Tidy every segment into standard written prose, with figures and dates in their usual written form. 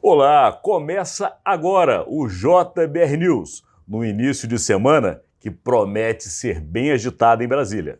Olá, começa agora o JBR News, no início de semana que promete ser bem agitado em Brasília.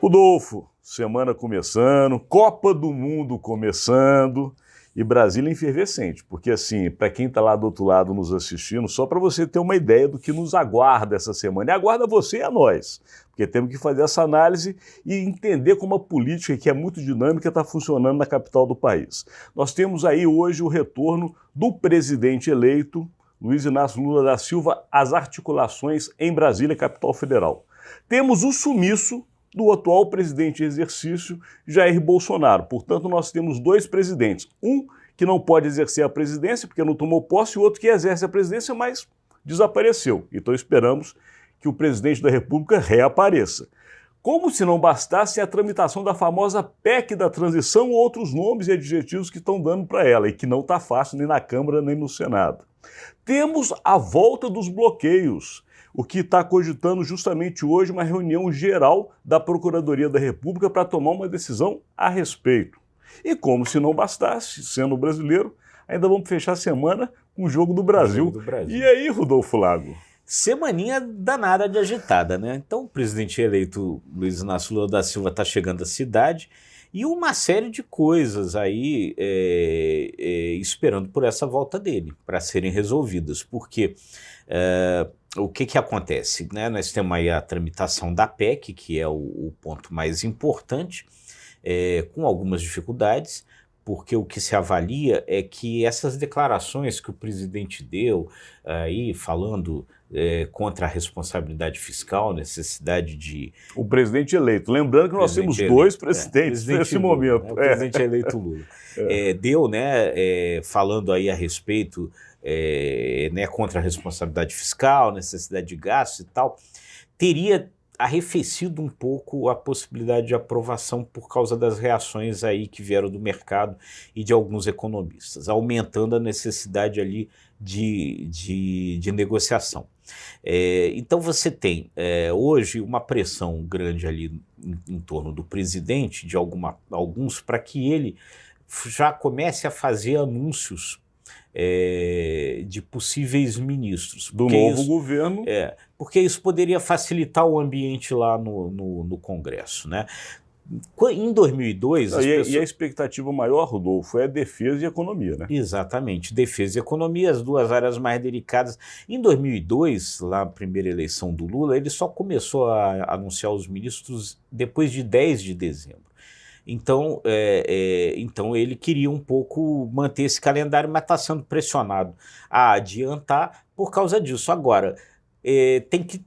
Rodolfo, semana começando, Copa do Mundo começando e Brasília efervescente, porque assim, para quem está lá do outro lado nos assistindo, só para você ter uma ideia do que nos aguarda essa semana, e aguarda você e a nós, porque temos que fazer essa análise e entender como a política, que é muito dinâmica, está funcionando na capital do país. Nós temos aí hoje o retorno do presidente eleito, Luiz Inácio Lula da Silva, às articulações em Brasília, capital federal. Temos o sumiço do atual presidente em exercício, Jair Bolsonaro. Portanto, nós temos dois presidentes. Um que não pode exercer a presidência porque não tomou posse, e o outro que exerce a presidência, mas desapareceu. Então esperamos que o presidente da República reapareça. Como se não bastasse a tramitação da famosa PEC da transição, outros nomes e adjetivos que estão dando para ela e que não está fácil nem na Câmara nem no Senado. Temos a volta dos bloqueios, o que está cogitando justamente hoje uma reunião geral da Procuradoria da República para tomar uma decisão a respeito. E como se não bastasse, sendo brasileiro, ainda vamos fechar a semana com o Jogo do Brasil. E aí, Rodolfo Lago? Semaninha danada de agitada, né? Então o presidente eleito Luiz Inácio Lula da Silva está chegando à cidade e uma série de coisas aí esperando por essa volta dele, para serem resolvidas, porque o que acontece, né? Nós temos aí a tramitação da PEC, que é o ponto mais importante, com algumas dificuldades, porque o que se avalia é que essas declarações que o presidente deu, aí falando contra a responsabilidade fiscal, necessidade de... O presidente eleito. Lembrando que nós temos dois presidentes nesse momento. Lula, o presidente eleito Lula. Deu, né, falando aí a respeito, né, contra a responsabilidade fiscal, necessidade de gastos e tal, teria arrefecido um pouco a possibilidade de aprovação por causa das reações aí que vieram do mercado e de alguns economistas, aumentando a necessidade ali de negociação. Então você tem hoje uma pressão grande ali em torno do presidente, de alguns, para que ele já comece a fazer anúncios de possíveis ministros. Do novo governo. Porque isso poderia facilitar o ambiente lá no Congresso, né? Em 2002... E a expectativa maior, Rodolfo, é defesa e economia, né? Exatamente, defesa e economia, as duas áreas mais delicadas. Em 2002, lá na primeira eleição do Lula, ele só começou a anunciar os ministros depois de 10 de dezembro. Então, então ele queria um pouco manter esse calendário, mas está sendo pressionado a adiantar por causa disso. Agora, tem que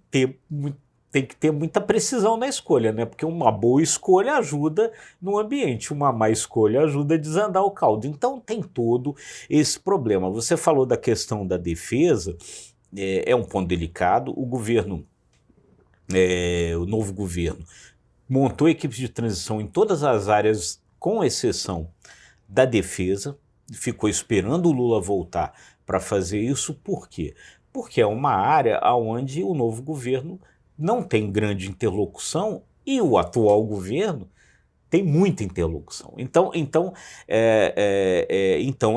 ter muita precisão na escolha, né? Porque uma boa escolha ajuda no ambiente, uma má escolha ajuda a desandar o caldo. Então tem todo esse problema. Você falou da questão da defesa, é um ponto delicado. O governo, o novo governo, montou equipes de transição em todas as áreas, com exceção da defesa, ficou esperando o Lula voltar para fazer isso. Por quê? Porque é uma área onde o novo governo não tem grande interlocução e o atual governo tem muita interlocução. Então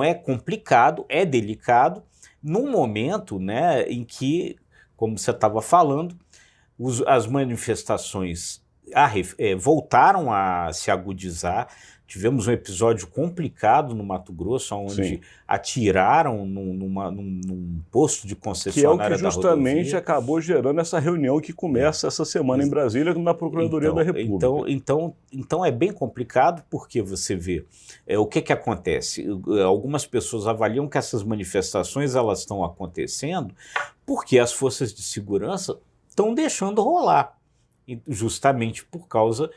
é complicado, é delicado, num momento, né, em que, como você estava falando, as manifestações voltaram a se agudizar. Tivemos um episódio complicado no Mato Grosso, onde atiraram num posto de concessionária da rodovia. Que é o que justamente acabou gerando essa reunião que começa essa semana em Brasília, na Procuradoria da República. Então é bem complicado, porque você vê o que acontece. Algumas pessoas avaliam que essas manifestações elas estão acontecendo porque as forças de segurança estão deixando rolar, justamente por causa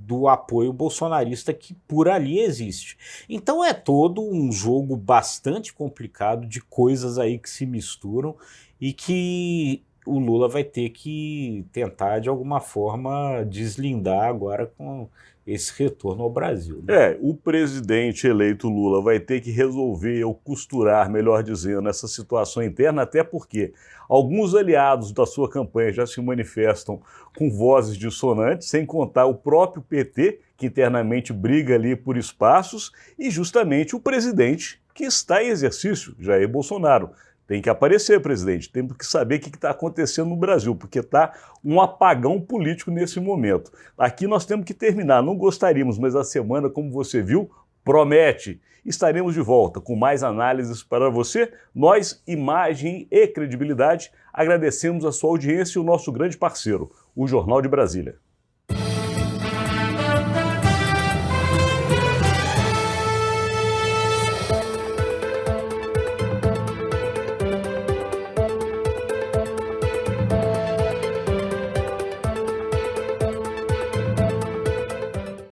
do apoio bolsonarista que por ali existe. Então é todo um jogo bastante complicado de coisas aí que se misturam e que o Lula vai ter que tentar, de alguma forma, deslindar agora com esse retorno ao Brasil, né? O presidente eleito Lula vai ter que resolver ou costurar, melhor dizendo, essa situação interna, até porque alguns aliados da sua campanha já se manifestam com vozes dissonantes, sem contar o próprio PT, que internamente briga ali por espaços, e justamente o presidente que está em exercício, Jair Bolsonaro. Tem que aparecer, presidente, temos que saber o que está acontecendo no Brasil, porque está um apagão político nesse momento. Aqui nós temos que terminar, não gostaríamos, mas a semana, como você viu, promete. Estaremos de volta com mais análises para você. Nós, Imagem e Credibilidade, agradecemos a sua audiência e o nosso grande parceiro, o Jornal de Brasília.